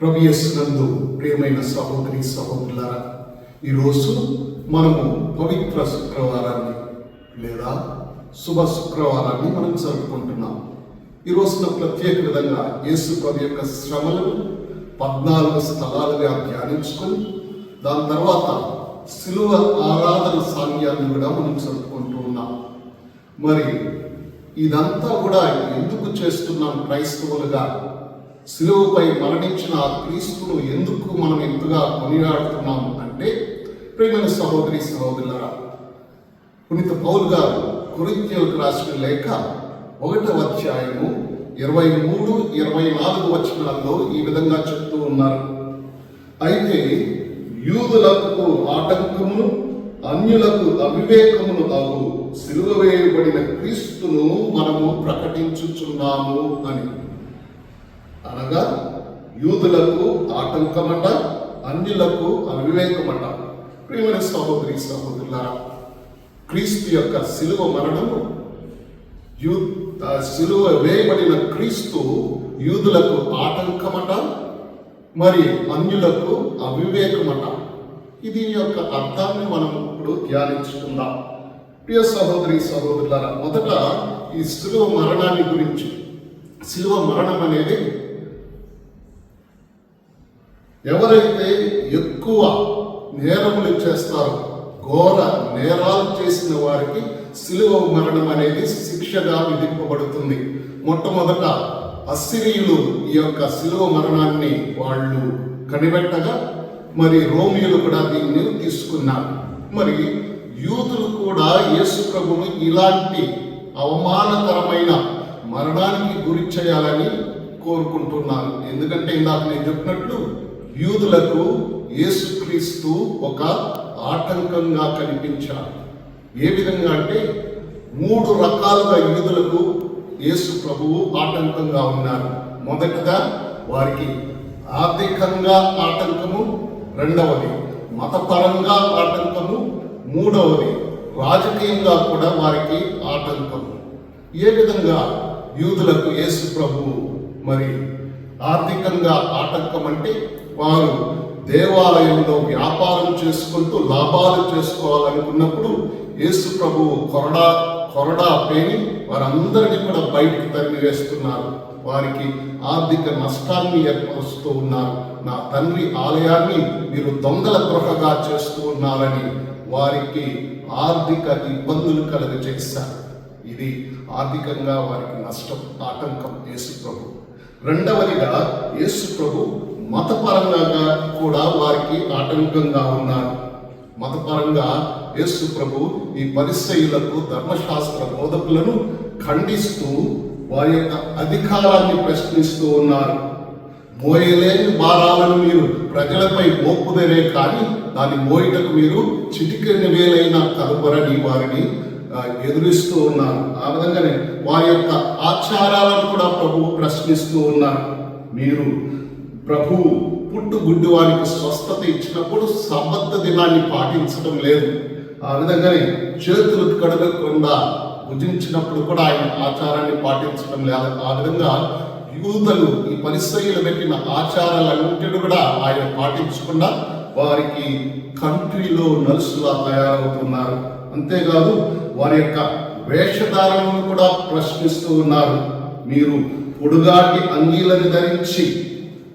ప్రభు యేసునందు ప్రియమైన సహోదరి సహోదరులారా, ఈరోజు మనము పవిత్ర శుక్రవారాన్ని లేదా శుభ శుక్రవారాన్ని మనం జరుపుకుంటున్నాం. ఈ రోజున ప్రత్యేక విధంగా యేసు ప్రభు యొక్క శ్రమలను 14 స్థలాలుగా ధ్యానించుకొని దాని తర్వాత శిలువ ఆరాధన సాంగ్యాన్ని కూడా మనం జరుపుకుంటూ ఉన్నాం. మరి ఇదంతా కూడా ఎందుకు చేస్తున్నాం? క్రైస్తవులుగా శిలువపై మరణించిన ఆ క్రీస్తును ఎందుకు మనం ఎంతగా కొనియాడుతున్నాం అంటే, ప్రియమైన సహోదరి సహోదరులారా, పునీత పౌలు గారు కొరింథీయులకు రాసిన లేఖ 1వ అధ్యాయము 23-24 వచనాల్లో ఈ విధంగా చెప్తూ ఉన్నారు. అయితే యూదులకు ఆటంకమును అన్యులకు అవివేకమును అగు సిలువ వేయబడిన క్రీస్తును మనము ప్రకటించుచున్నాము అని. అనగా యూదులకు ఆటంకమట, అన్యులకు అవివేకమట. ప్రియమైన సహోదరి సహోదరులారా, క్రీస్తు యొక్క సిలువ మరణము, సిలువ వేయబడిన క్రీస్తు యూదులకు ఆటంకమట, మరి అన్యులకు అవివేకమట. ఇది యొక్క అర్థాన్ని మనం ఇప్పుడు ధ్యానించుకుందాం. ప్రియ సహోదరి సహోదరులారా, మొదట ఈ సిలువ మరణాన్ని గురించి. సిలువ మరణం అనేది ఎవరైతే ఎక్కువ నేరములు చేస్తారో, ఘోర నేరాలు చేసిన వారికి సిలువ మరణం అనేది శిక్షగా విధింపబడుతుంది. మొట్టమొదట అస్సిరీయులు ఈ యొక్క సిలువ మరణాన్ని వాళ్ళు కనిపెట్టగా, మరి రోమియోలు కూడా దీన్ని తీసుకున్నారు. మరి యూదులు కూడా యేసు ప్రభువును ఇలాంటి అవమానకరమైన మరణానికి గురి చేయాలని కోరుకుంటున్నారు. ఎందుకంటే ఇందాక నేను చెప్పినట్లు యూదులకు యేసుక్రీస్తు ఒక ఆటంకంగా కనిపించారు. ఏ విధంగా అంటే 3 రకాలుగా యూదులకు యేసు ప్రభువు ఆటంకంగా ఉన్నారు. మొదటగా వారికి ఆర్థికంగా ఆటంకము, రెండవది మతపరంగా ఆటంకము, మూడవది రాజకీయంగా కూడా వారికి ఆటంకము. ఏ విధంగా యూదులకు యేసు ప్రభువు మరి ఆర్థికంగా ఆటంకం అంటే, వారు దేవాలయంలో వ్యాపారం చేసుకుంటూ లాభాలు చేసుకోవాలనుకున్నప్పుడు యేసు ప్రభువు కొరడా పేని వారందరినీ కూడా బయటికి తరిమివేస్తున్నారు. వారికి ఆర్థిక నష్టాన్ని ఏర్పరుస్తూ ఉన్నారు. నా తండ్రి ఆలయాన్ని మీరు దొంగల గృహగా చేస్తూ ఉన్నారని వారికి ఆర్థిక ఇబ్బందులు కలుగజేశారు. ఇది ఆర్థికంగా వారికి నష్టం, ఆటంకం యేసు ప్రభు. రెండవదిగా యేసు ప్రభు మతపరంగా కూడా వారికి ఆటంకంగా ఉన్నారు. మతపరంగా యేసు ప్రభు ఈ పరిసయ్యులకు, ధర్మశాస్త్ర బోధకులను ఖండిస్తూ వారి యొక్క అధికారాన్ని ప్రశ్నిస్తూ ఉన్నారు. మోయలేని భారాలను మీరు ప్రజలపై మోపుదరే కానీ దాన్ని మోయటకు మీరు చిటికెని వేలైనా కలుపరని వారిని ఎదురిస్తూ ఉన్నారు. ఆ విధంగానే వారి యొక్క ఆచారాలను కూడా ప్రభువు ప్రశ్నిస్తూ ఉన్నారు. మీరు ప్రభు పుట్టుగుడ్డి వారికి స్వస్థత ఇచ్చినప్పుడు సబ్బత్ దినాన్ని పాటించడం లేదు. ఆ విధంగానే చేతులు కడగకుండా భుజించినప్పుడు కూడా ఆయన ఆచారాన్ని పాటించడం లేదు. ఆ విధంగా యూదులు ఈ పరిసయ్యులు పెట్టిన ఆచారాలన్నింటినీ కూడా ఆయన పాటించకుండా వారికి కంట్రీలో నలుసులా తయారవుతున్నారు. అంతేకాదు వారి యొక్క వేషధారణను కూడా ప్రశ్నిస్తూ ఉన్నారు. మీరు పొడుగాటి అంగీలను ధరించి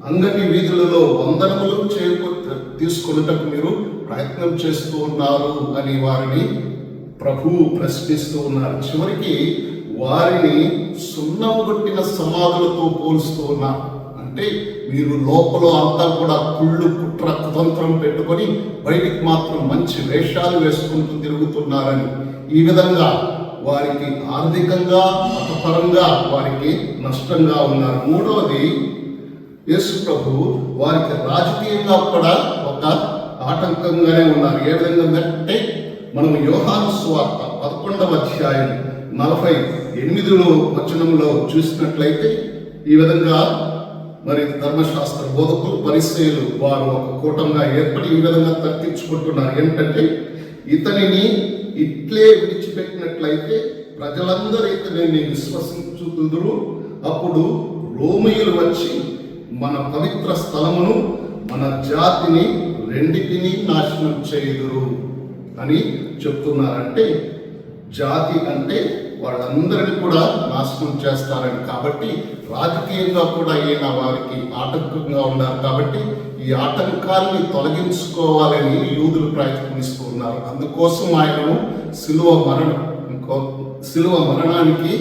అంగటి వీధులలో వందనములు తీసుకున్నటకు మీరు ప్రయత్నం చేస్తూ ఉన్నారు అని వారిని ప్రభువు ప్రశ్నిస్తూ ఉన్నారు. చివరికి వారిని సున్నం కొట్టిన సమాధులతో పోలుస్తూ ఉన్నారు. అంటే మీరు లోపల అంతా కూడా కుళ్ళు కుట్ర కుతంత్రం పెట్టుకొని బయటికి మాత్రం మంచి వేషాలు వేసుకుంటూ తిరుగుతున్నారని, ఈ విధంగా వారికి ఆర్థికంగా మతపరంగా వారికి నష్టంగా ఉన్నారు. మూడవది యేసు ప్రభు వారికి రాజకీయంగా కూడా ఒక ఆటంకంగానే ఉన్నారు. ఏ విధంగా అంటే, మనం యోహాను సువార్త 11వ అధ్యాయం 48వ వచనంలో చూసినట్లయితే ఈ విధంగా మరి ధర్మశాస్త్ర బోధకులు, పరిసయ్యులు వారు ఒక కూటంగా ఏర్పడి ఈ విధంగా తర్కించుకుంటున్నారు. ఏంటంటే, ఇతనిని ఇట్లే విడిచిపెట్టినట్లయితే ప్రజలందరూ ఇతనిని విశ్వసించుదురు, అప్పుడు రోమియులు వచ్చి మన పవిత్ర స్థలమును మన జాతిని రెండిటిని నాశనం చేయుదురు అని చెప్తున్నారంటే జాతి అంటే వాళ్ళందరినీ కూడా నాశనం చేస్తారని. కాబట్టి రాజకీయంగా కూడా ఈయన వారికి ఆటంకంగా ఉన్నారు. కాబట్టి ఈ ఆటంకాన్ని తొలగించుకోవాలని యూదులు ప్రయత్నిస్తూ ఉన్నారు. అందుకోసం ఆయనను సిలువ మరణానికి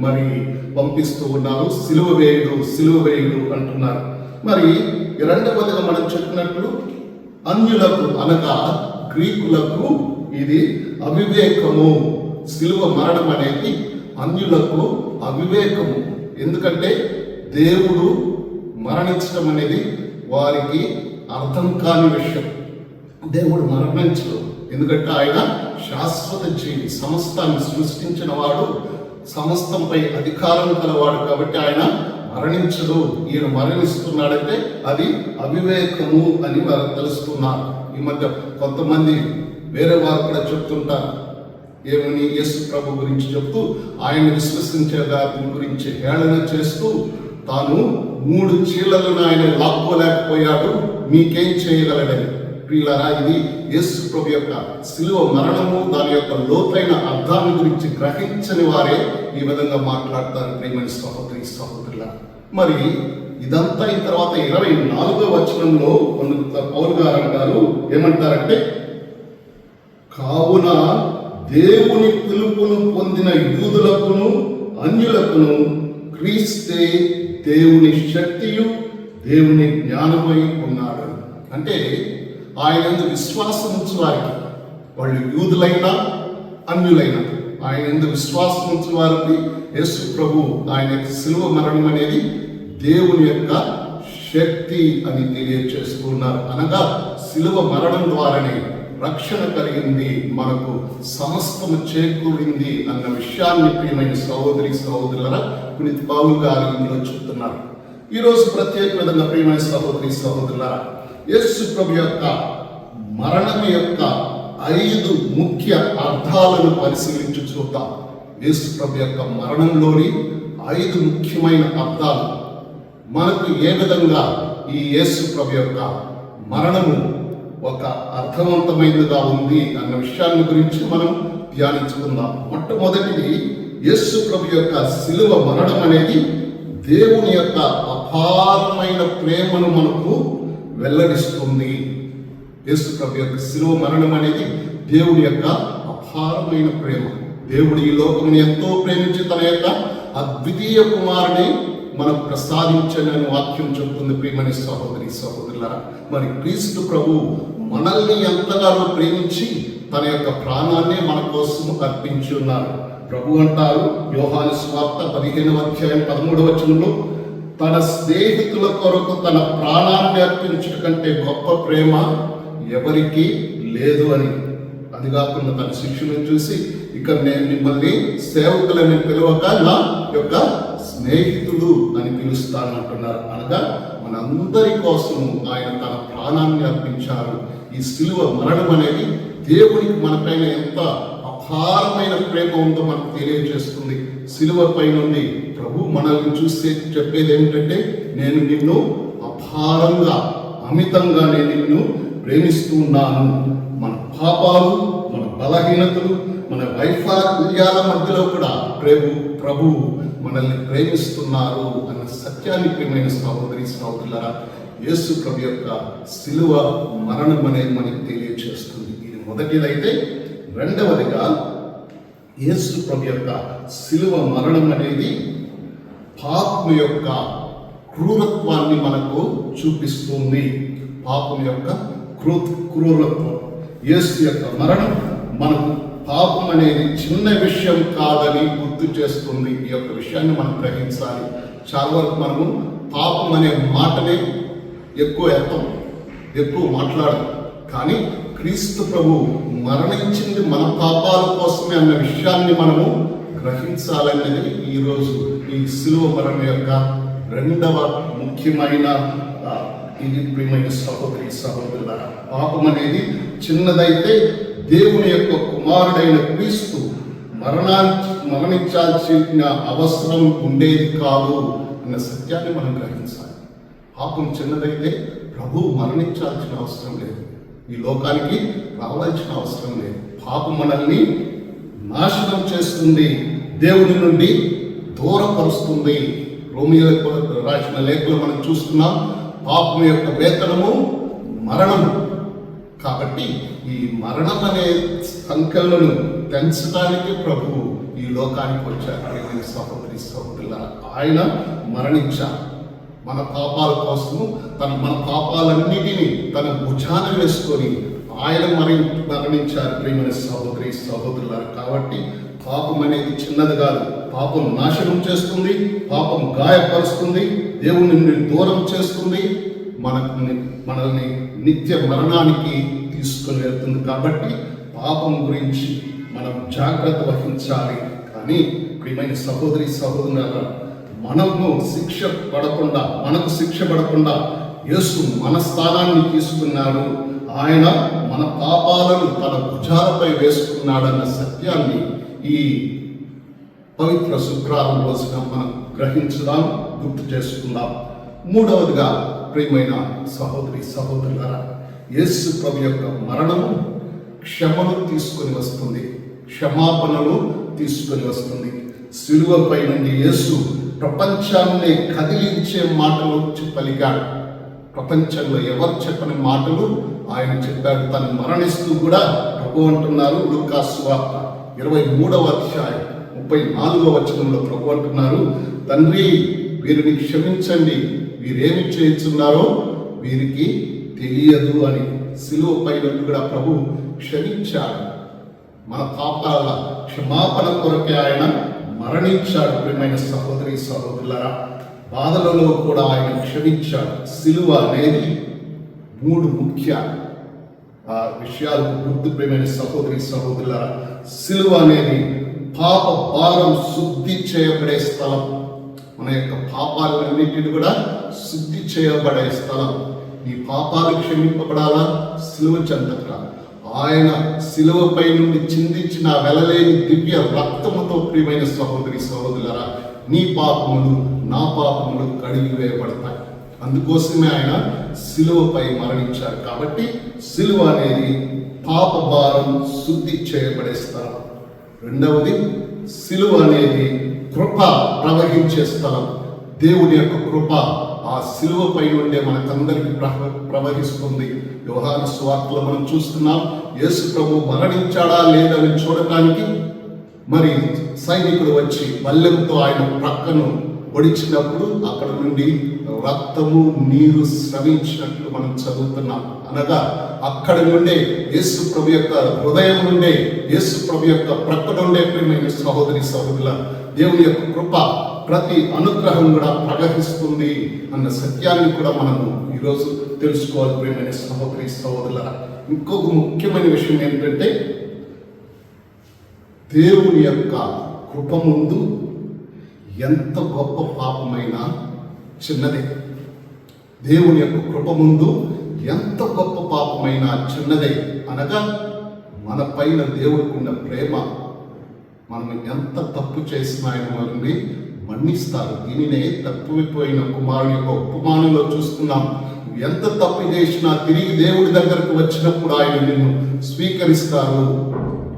మరి పంపిస్తూ ఉన్నారు. సిలువ వేయుడు అంటున్నారు. మరి రెండవదిగా మనం చెప్పినట్లు అన్యులకు అనగా గ్రీకులకు ఇది అవివేకము. సిలువ మరణం అనేది అన్యులకు అవివేకము. ఎందుకంటే దేవుడు మరణించడం అనేది వారికి అర్థం కాని విషయం. దేవుడు మరణించడు, ఎందుకంటే ఆయన శాశ్వత జీవి, సమస్తాన్ని సృష్టించిన వాడు, సమస్తంపై అధికారం కలవాడు. కాబట్టి ఆయన మరణించడు. ఈయన మరణిస్తున్నాడంటే అది అవివేకము అని వారు తెలుస్తున్నారు. ఈ మధ్య కొంతమంది వేరే వారు కూడా చెప్తుంటారు, ఏమని యేసు ప్రభు గురించి చెప్తూ ఆయన విశ్వసించే వారి గురించి హేళన చేస్తూ తాను 3 చీలలను ఆయన లాక్కోలేకపోయాడు, మీకేం చేయగలడని. ప్రియులారా, ఇది యేసు ప్రభు యొక్క సిలువ మరణము దాని యొక్క లోతైన అర్థాన్ని గురించి గ్రహించని వారే ఈ విధంగా మాట్లాడతారు. ప్రియమైన సహోదరుల, మరి ఇదంతా అయిన తర్వాత 24వ వచనంలో పౌలు గారు అంటారు, ఏమంటారంటే, కావున దేవుని పిలుపును పొందిన యూదులకును అన్యులకును క్రీస్తే దేవుని శక్తియు దేవుని జ్ఞానమై ఉన్నాడు. అంటే ఆయన యందు విశ్వాసం ఉంచు వారికి, వాళ్ళు యూదులైనా అన్యులైనా, ఆయన యందు విశ్వాసం ఉంచు వారికి యేసు ప్రభు ఆయన సిలువ మరణం అనేది దేవుని యొక్క శక్తి అని తెలియజేస్తున్నారు. అనగా సిలువ మరణం ద్వారానే రక్షణ కలిగింది, మనకు సమస్తము చేకూరింది అన్న విషయాన్ని ప్రియమైన సహోదరులారా పునీత పౌలు గారు ఇందులో చెప్తున్నారు. ఈరోజు ప్రత్యేక విధంగా ప్రియమైన సహోదరులారా, యేసు ప్రభు యొక్క మరణం యొక్క 5 ముఖ్య అర్థాలను పరిశీలించి చూద్దాం. యేసు ప్రభు యొక్క మరణంలోని 5 ముఖ్యమైన అర్థాలు మనకు ఏ విధంగా ఈ యేసు ప్రభు యొక్క మరణము ఒక అర్థవంతమైనదిగా ఉంది అన్న విషయాన్ని గురించి మనం ధ్యానించుకుందాం. మొట్టమొదటిది, యేసు ప్రభు యొక్క సిలువ మరణం అనేది దేవుని యొక్క అపారమైన ప్రేమను మనకు వెల్లడిస్తుంది. యేసు ప్రభు యొక్క సిలువ మరణం అనేది దేవుని యొక్క అపారమైన ప్రేమ. దేవుడు ఈ లోకమును ఎంతో ప్రేమించి తన యొక్క అద్వితీయ కుమారుని మనకు ప్రసాదించని వాక్యం చెబుతుంది. ప్రియమైన సహోదరులారా, మరి క్రీస్తు ప్రభు మనల్ని ఎంతగానో ప్రేమించి తన యొక్క ప్రాణాన్ని మన కోసం అర్పించి ఉన్నారు. ప్రభు అంటారు యోహాను సువార్త 15వ అధ్యాయం 13వ వచనంలో, తన స్నేహితుల కొరకు తన ప్రాణాన్ని అర్పించట కంటే గొప్ప ప్రేమ ఎవరికి లేదు అని. అది కాకుండా తన శిష్యులను చూసి, ఇక నేను మిమ్మల్ని సేవకులని పిలవక నా యొక్క స్నేహితుడు అని పిలుస్తాను అంటున్నారు. అనగా మనందరి కోసం ఆయన తన ప్రాణాన్ని అర్పించారు. ఈ సిలువ మరణం అనేది దేవునికి మనపైన ఎంత అపారమైన ప్రేమ ఉందో మనకు తెలియజేస్తుంది. సిలువపై నుండి ప్రభు మనల్ని చూస్తే చెప్పేది ఏమిటంటే, నేను నిన్ను అపారంగా అమితంగా నేను నిన్ను ప్రేమిస్తూ ఉన్నాను. మన పాపాలు, మన బలహీనతలు, మన వైఫల్యాల మధ్యలో కూడా ప్రభు మనల్ని ప్రేమిస్తున్నారు అన్న సత్యాన్ని ప్రియమైన సహోదరులారా యేసు ప్రభు యొక్క సిలువ మరణం అనేది మనకి తెలియజేస్తుంది. ఇది మొదటిదైతే, రెండవదిగా యేసు ప్రభు యొక్క సిలువ మరణం అనేది పాపం యొక్క క్రూరత్వాన్ని మనకు చూపిస్తుంది. పాపం యొక్క క్రూరత్వం. యేసు యొక్క మరణం మనకు పాపం అనేది చిన్న విషయం కాదని గుర్తు చేస్తుంది. ఈ యొక్క విషయాన్ని మనం గ్రహించాలి. చాలా వరకు మనము పాపం అనే మాటనే ఎక్కువ మాట్లాడదు. కానీ క్రీస్తు ప్రభు మరణించింది మన పాపాల కోసమే అన్న విషయాన్ని మనము గ్రహించాలనేది ఈరోజు ఈ సిలువ మరణం యొక్క రెండవ ముఖ్యమైన ఇది. ప్రియమైన సహోదరుల, పాపం అనేది చిన్నదైతే దేవుని యొక్క కుమారుడైన క్రీస్తు మరణించాల్సిన అవసరం ఉండేది కాదు అన్న సత్యాన్ని మనం గ్రహించాలి. పాపం చిన్నదైతే ప్రభువు మరణించాల్సిన అవసరం లేదు, ఈ లోకానికి రావాల్సిన అవసరం లేదు. పాపం మనల్ని నాశనం చేస్తుంది, దేవుని నుండి దూరపరుస్తుంది. రోమియోలకు రాసిన లేఖలో మనం చూస్తున్నాం, పాపం యొక్క వేతనము మరణము. కాబట్టి ఈ మరణం అనే సంఖ్యలను పెంచడానికి ప్రభువు ఈ లోకానికి వచ్చారు. ప్రియమైన సహోదరి సహోదరులారా, ఆయన మరణించారు మన పాపాల కోసము. మన పాపాలన్నిటినీ తన భుజాన వేసుకొని ఆయన మరణించారు. ప్రియమైన సహోదరి సహోదరులారా, కాబట్టి పాపం అనేది చిన్నది కాదు. పాపం నాశనం చేస్తుంది, పాపం గాయపరుస్తుంది, దేవుని నుండి దూరం చేస్తుంది, మనల్ని నిత్య మరణానికి తీసుకొని వెళ్తుంది. కాబట్టి పాపం గురించి మనం జాగ్రత్త వహించాలి. కానీ ప్రియమైన సహోదరి సహోదరులారా, మనకు శిక్ష పడకుండా యేసు మన స్థానాన్ని తీసుకున్నాడు. ఆయన మన పాపాలను తన భుజాలపై వేసుకున్నాడన్న సత్యాన్ని ఈ పవిత్ర శుక్రవారం రోజున మనం గ్రహించుదాం, గుర్తు చేసుకుందాం. మూడవదిగా ప్రియమైన సహోదరి సహోదరులారా, యేసు ప్రభు యొక్క మరణము క్షమను తీసుకొని వస్తుంది, క్షమాపణలు తీసుకొని వస్తుంది. శిలువపై నుండి యేసు ప్రపంచాన్ని కదిలించే మాటలు పలికాడు. ప్రపంచంలో ఎవరు చెప్పని మాటలు ఆయన చెప్పాడు. తను మరణిస్తూ కూడా ప్రభు అంటున్నారు, లూకా సువార్త 23వ అధ్యాయం 34వ వచనంలో ప్రభు అంటున్నారు, తండ్రి వీరిని క్షమించండి, వీరేమి చేస్తున్నారో వీరికి తెలియదు అని. శిలువ పైన కూడా ప్రభు క్షమించాడు. మన పాపాల క్షమాపణ కొరకే ఆయన మరణించాడు. ప్రియమైన సహోదరి సహోదరులారా, బాధలలో కూడా ఆయన క్షమించాడు. శిలువ అనేది 3 ముఖ్య విషయాలు గుర్తు. ప్రియమైన సహోదరి సహోదరులారా, శిలువ అనేది పాప భారం శుద్ధి చేయబడే స్థలం. మన యొక్క పాపాలన్నింటినీ కూడా శుద్ధి చేయబడే స్థలం. నీ పాపాలు క్షమింపబడాలా, శిలువ చెందక ఆయన శిలువపై నుండి చిందించిన వెలలేని దివ్య రక్తముతో ప్రియమైన సహోదరి సహోదరులారా, నీ పాపములు నా పాపములు కడిగి వేయబడతాయి. అందుకోసమే ఆయన శిలువపై మరణించారు. కాబట్టి శిలువ అనేది పాప భారం శుద్ధి చేయబడే స్థలం. రెండవది, శిలువ అనేది కృప ప్రవహించే స్థలం. దేవుని యొక్క కృప ఆ శిలువపై ఉండే మనకందరికి ప్రవహిస్తుంది. యోహాను సువార్తలో మనం చూస్తున్నాం, యేసు ప్రభు మరణించాడా లేదని చూడటానికి మరి సైనికుడు వచ్చి బల్లెంతో ఆయన ప్రక్కను పొడిచినప్పుడు అక్కడ నుండి రక్తము నీరు స్రవించినట్లు మనం చదువుతున్నాం. అనగా అక్కడ నుండే యేసు ప్రభు యొక్క హృదయం నుండే, యేసు ప్రభు యొక్క ప్రక్క నుండే ప్రియమైన సహోదరి సహోదరుల దేవుని యొక్క కృప ప్రతి అనుగ్రహం కూడా ప్రవహిస్తుంది అన్న సత్యాన్ని కూడా మనము ఈరోజు తెలుసుకోవాలి. ప్రియమైన సహోదరి సహోదరుల ఇంకొక ముఖ్యమైన విషయం ఏంటంటే, దేవుని యొక్క కృప ముందు ఎంత గొప్ప పాపమైనా చిన్నదే. దేవుని యొక్క కృప ముందు ఎంత గొప్ప పాపమైనా చిన్నదే. అనగా మన పైన దేవుడికి ఉన్న ప్రేమ, మనం ఎంత తప్పు చేసినా ఆయన మనల్ని మన్నిస్తారు. దీనినే తప్పిపోయిన కుమారుని యొక్క ఉపమానంలో చూస్తున్నాం. ఎంత తప్పు చేసినా తిరిగి దేవుడి దగ్గరకు వచ్చినప్పుడు ఆయన నిన్ను స్వీకరిస్తారు.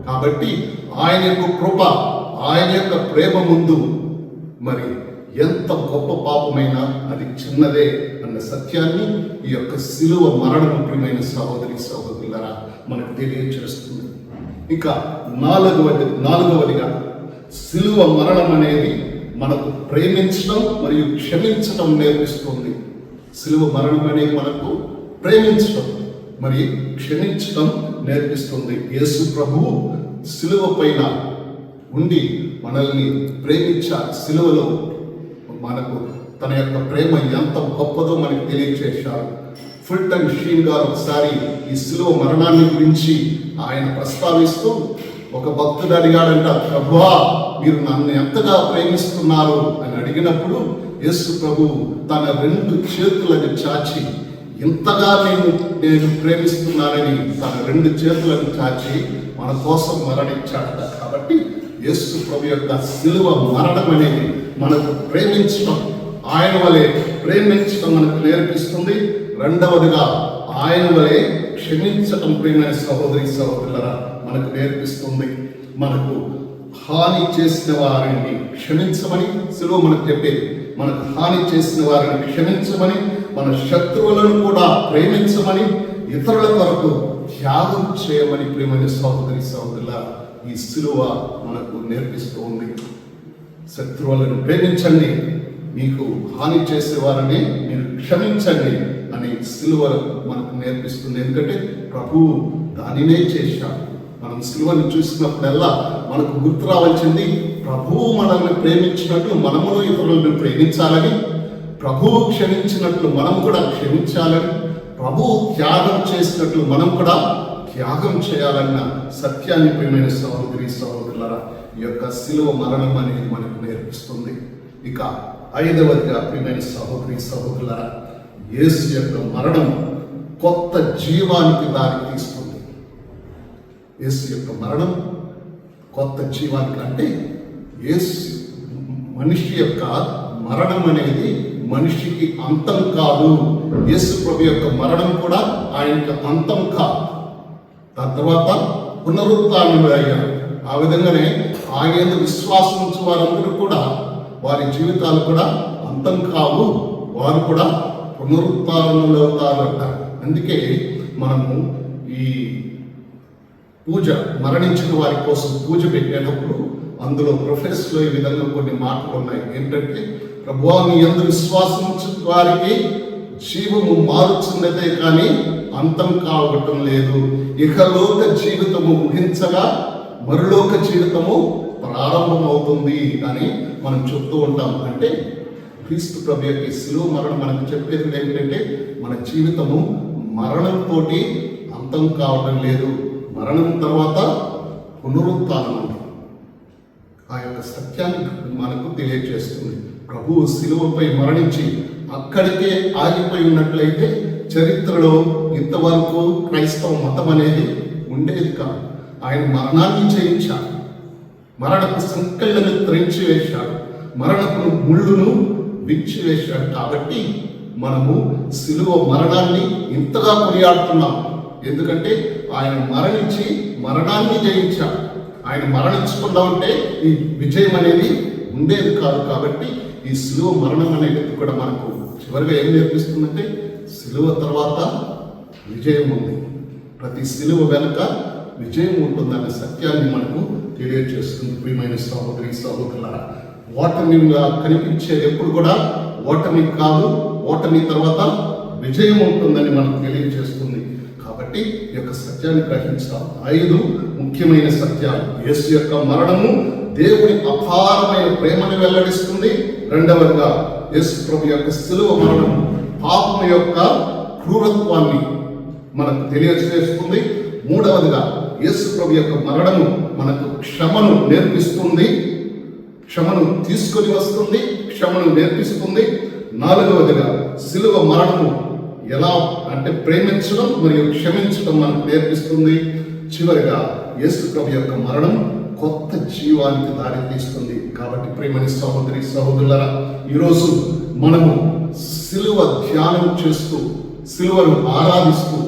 కాబట్టి ఆయన యొక్క కృప, ఆయన యొక్క ప్రేమ ముందు మరి ఎంత గొప్ప పాపమైనా అది చిన్నదే అన్న సత్యాన్ని ఈ యొక్క శిలువ మరణం ప్రియమైన సహోదరి సహోదరులారా మనకు తెలియచేస్తుంది. ఇక నాలుగవదిగా శిలువ మరణం అనేది మనకు ప్రేమించడం మరియు క్షమించడం నేర్పిస్తుంది. శిలువ మరణం అనేది మనకు ప్రేమించడం మరియు క్షమించడం నేర్పిస్తుంది. యేసు ప్రభువు శిలువ పైన ఉండి మనల్ని ప్రేమించారు. శిలువలో మనకు తన యొక్క ప్రేమ ఎంత గొప్పదో మనకు తెలియచేశారు. ఫుల్టన్ షీన్ గారు ఒకసారి ఈ శిలువ మరణాన్ని గురించి ఆయన ప్రస్తావిస్తూ ఒక భక్తుడు అడిగాడంట, ప్రభువా మీరు నన్ను ఎంతగా ప్రేమిస్తున్నారు అని అడిగినప్పుడు యేసు ప్రభు తన 2 చేతులను చాచి ఇంతగా నేను ప్రేమిస్తున్నానని తన 2 చేతులను చాచి మన కోసం మరణించాడట. కాబట్టి యేసు ప్రభు యొక్క శిలువ మరణం అనేది మనకు ప్రేమించడం, ఆయన వలె ప్రేమించడం మనకు నేర్పిస్తుంది. రెండవదిగా ఆయన వలె క్షమించటం ప్రియమైన సహోదరి సహోదరులారా మనకు నేర్పిస్తుంది. మనకు హాని చేసిన వారిని క్షమించమని సిలువ మనకు చెప్పేది. మనకు హాని చేసిన వారిని క్షమించమని, మన శత్రువులను కూడా ప్రేమించమని, ఇతరుల కొరకు త్యాగం చేయమని ప్రియమైన సహోదరి సహోదరులారా ఈ సిలువ మనకు నేర్పిస్తూ ఉంది. శత్రువులను ప్రేమించండి, మీకు హాని చేసే వారిని మీరు క్షమించండి అని సిలువ మనకు నేర్పిస్తుంది. ఎందుకంటే ప్రభువు దానినే చేశాడు. మనం సిలువను చూసినప్పుడల్లా మనకు గుర్తు రావాల్సింది ప్రభువు మనల్ని ప్రేమించినట్లు మనము ఇతరులను ప్రేమించాలని, ప్రభువు క్షమించినట్లు మనం కూడా క్షమించాలని, ప్రభువు త్యాగం చేసినట్లు మనం కూడా త్యాగం చేయాలన్న సత్యాన్ని ప్రియమైన సహోదరి సహోదరులారా ఈ యొక్క సిలువ మరణం అనేది మనకు నేర్పిస్తుంది. ఇక ఐదవదిగా ప్రియమైన సహోదరి సహోదరులారా యేసు యొక్క మరణం కొత్త జీవానికి దారి తీస్తుంది. యేసు యొక్క మరణం కొత్త జీవానికి అంటే యేసు మనిషి యొక్క మరణం అనేది మనిషికి అంతం కాదు. యేసు ప్రభు యొక్క మరణం కూడా ఆయనకి అంతం కాదు. దాని తర్వాత పునరుత్థానుడు అయ్యాడు. ఆ విధంగానే ఆయన విశ్వాసం ఉంచే వారందరూ కూడా వారి జీవితాలు కూడా అంతం కావు, వారు కూడా పునరుత్థానంలో అవుతారు అంటారు. అందుకే మనము ఈ పూజ మరణించిన వారి కోసం పూజ పెట్టేటప్పుడు అందులో ప్రొఫెస్లో ఈ విధంగా కొన్ని మాటలు ఉన్నాయి. ఏంటంటే ప్రభువా నీ యందు విశ్వాసం వారికి జీవము మారుచున్నదే కానీ అంతం కావటం లేదు. ఇహలోక జీవితము ముగించగా మరులోక జీవితము ప్రారంభమవుతుంది అని మనం చెప్తూ ఉంటాం. అంటే క్రీస్తు ప్రభు యొక్క శిలువ మరణం మనకు చెప్పేది ఏంటంటే మన జీవితము మరణంతో అంతం కావడం లేదు, మరణం తర్వాత పునరుత్థానం ఆ యొక్క సత్యాన్ని మనకు తెలియజేస్తుంది. ప్రభువు శిలువపై మరణించి అక్కడికే ఆగిపోయి ఉన్నట్లయితే చరిత్రలో ఇంతవరకు క్రైస్తవ మతం అనేది ఉండేది కాదు. ఆయన మరణాన్ని జయించాడు, మరణపు సంకెళ్ళను త్రెంచి వేశాడు, మరణపు ముళ్ళును విచ్చి వేశాడు. కాబట్టి మనము శిలువ మరణాన్ని ఇంతగా కొనియాడుతున్నాం. ఎందుకంటే ఆయన మరణించి మరణాన్ని జయించాడు. ఆయన మరణించకుండా ఉంటే ఈ విజయం అనేది ఉండేది కాదు. కాబట్టి ఈ శిలువ మరణం అనేది కూడా మనకు చివరిగా ఏం నేర్పిస్తుందంటే శిలువ తర్వాత విజయం ఉంది, ప్రతి శిలువ వెనుక విజయం ఉంటుందన్న సత్యాన్ని మనకు తెలియజేస్తుంది. ప్రియమైన సహోదరి సహోదరులారా ఓటమిగా కనిపించేది ఎప్పుడు కూడా ఓటమి కాదు, ఓటమి తర్వాత విజయం ఉంటుందని మనకు తెలియజేస్తుంది. కాబట్టి ఈ యొక్క సత్యాన్ని గ్రహించాలి. 5 ముఖ్యమైన సత్యాలు. యేసు యొక్క మరణము దేవుని అపారమైన ప్రేమను వెల్లడిస్తుంది. రెండవదిగా యేసు ప్రభు యొక్క శిలువ మరణం పాపం యొక్క క్రూరత్వాన్ని మనకు తెలియజేస్తుంది. మూడవదిగా యేసు ప్రభు యొక్క మరణము మనకు క్షమను నేర్పిస్తుంది, క్షమను తీసుకొని వస్తుంది, క్షమను నేర్పిస్తుంది. నాలుగవదిగా శిలువ మరణము ఎలా అంటే ప్రేమించడం మరియు క్షమించడం మనకు నేర్పిస్తుంది. చివరిగా యేసు ప్రభు యొక్క మరణం కొత్త జీవానికి దారి తీస్తుంది. కాబట్టి ప్రియమైన సహోదరి సహోదరులారా ఈరోజు మనము శిలువ ధ్యానం చేస్తూ, శిలువను ఆరాధిస్తూ,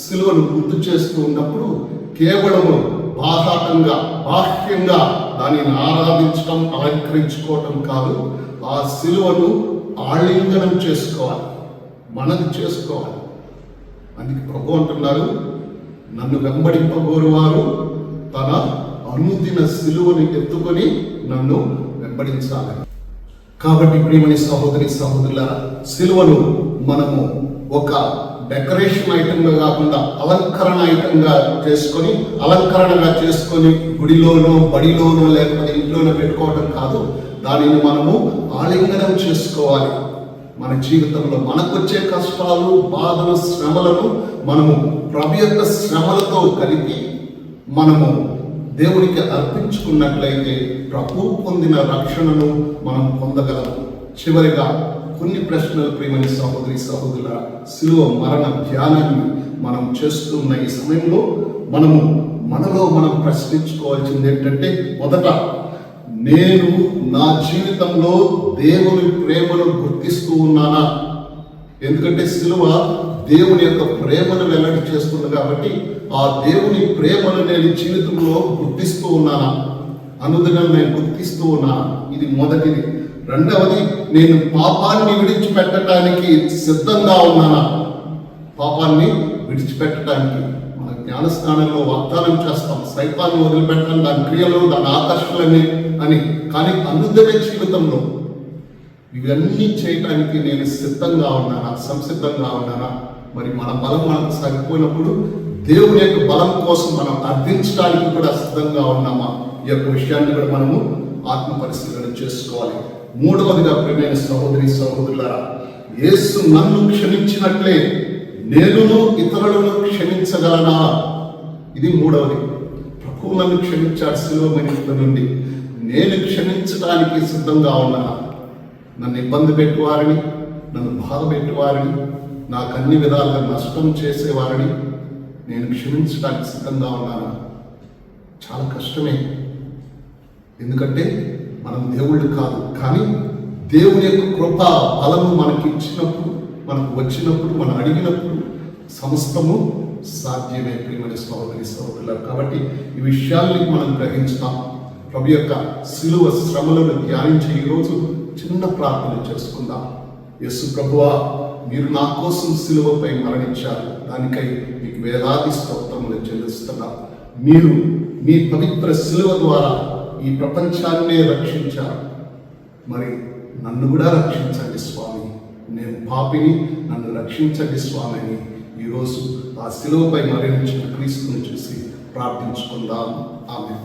శిలువను గుర్తు చేస్తూ ఉన్నప్పుడు కేవలము బాహ్యంగా దానిని ఆరాధించడం, అలంకరించుకోవటం కాదు, ఆ శిలువను ఆలింగనం చేసుకోవాలి, మనది చేసుకోవాలి. అందుకే ప్రభు అంటున్నారు, నన్ను వెంబడింపగోరు వారు తన అనుదిన శిలువని ఎత్తుకొని నన్ను వెంబడించాలి. కాబట్టి ప్రియమణి సహోదరి సహోదరుల శిలువను మనము ఒక డెకరేషన్ ఐటమ్గా కాకుండా అలంకరణగా చేసుకొని గుడిలోనో బడిలోనో లేకపోతే ఇంట్లోనో పెట్టుకోవడం కాదు, దానిని మనము ఆలింగనం చేసుకోవాలి. మన జీవితంలో మనకొచ్చే కష్టాలు, బాధలు, శ్రమలను మనము ప్రభు యొక్క శ్రమలతో కలిపి మనము దేవునికి అర్పించుకున్నట్లయితే ప్రభు పొందిన రక్షణను మనం పొందగలము. చివరిగా కొన్ని ప్రశ్నలు ప్రియమైన సహోదరి సహోదరుల శిలువ మరణ ధ్యానాన్ని మనం చేస్తున్న ఈ సమయంలో మనలో మనం ప్రశ్నించుకోవాల్సింది ఏంటంటే, మొదట నేను నా జీవితంలో దేవుని ప్రేమను గుర్తిస్తూ ఉన్నానా? ఎందుకంటే సిలువ దేవుని యొక్క ప్రేమను వెల్లడి చేస్తుంది కాబట్టి ఆ దేవుని ప్రేమను నేను జీవితంలో గుర్తిస్తూ ఉన్నానా? అనుదినం నేను గుర్తిస్తూ ఉన్నానా? ఇది మొదటిది. రెండవది, నేను పాపాన్ని విడిచిపెట్టడానికి సిద్ధంగా ఉన్నానా? పాపాన్ని విడిచిపెట్టడానికి మన జ్ఞానస్నానంలో వాగ్దానం చేస్తాం, సైతాన్ని వదిలిపెట్టడం, దాని క్రియలు, దాని ఆకర్షణలని అని. కానీ అనుదిన జీవితంలో ఇవన్నీ చేయటానికి నేను సిద్ధంగా ఉన్నానా, సంసిద్ధంగా ఉన్నానా? మరి మన బలం మనకు సరిపోయినప్పుడు దేవుని యొక్క బలం కోసం మనం అర్థించడానికి కూడా సిద్ధంగా ఉన్నామా? ఈ యొక్క విషయాన్ని కూడా మనము ఆత్మ పరిశీలన చేసుకోవాలి. మూడవదిగా, ప్రియమైన సహోదరి సహోదరులారా, యేసు నన్ను క్షమించినట్లే నేనును ఇతరులను క్షమించగలనా? ఇది మూడవది. ప్రభువు నన్ను క్షమించాడు శిలువ మరణం నుండి. నేను క్షమించడానికి సిద్ధంగా ఉన్నానా? నన్ను ఇబ్బంది పెట్టేవారిని, నన్ను బాధ పెట్టేవారిని, నాకు అన్ని విధాలుగా నష్టం చేసేవారిని నేను క్షమించడానికి సిద్ధంగా ఉన్నానా? చాలా కష్టమే. ఎందుకంటే మనం దేవుళ్ళు కాదు, కానీ దేవుని యొక్క కృప బలము మనకి ఇచ్చినప్పుడు, మనకు వచ్చినప్పుడు, మనం అడిగినప్పుడు సమస్తము సాధ్యమే. ప్రియమైన సహోదరి సహోదరులారా, కాబట్టి ఈ విషయాల్ని మనం గ్రహించుతాం. ప్రభు యొక్క శిలువ శ్రమలను ధ్యానించి ఈరోజు చిన్న ప్రార్థన చేసుకుందాం. యేసు ప్రభువా, మీరు నా కోసం శిలువపై మరణించారు, దానికై మీకు వేలాది స్తోత్రములు చెల్లిస్తున్నా. మీరు మీ పవిత్ర శిలువ ద్వారా ఈ ప్రపంచాన్నే రక్షించారు. మరి నన్ను కూడా రక్షించండి స్వామి, నేను పాపిని, నన్ను రక్షించండి స్వామి అని ఈరోజు ఆ శిలువపై మరణించిన క్రీస్తుని చూసి ప్రార్థించుకుందాం. ఆమేన్.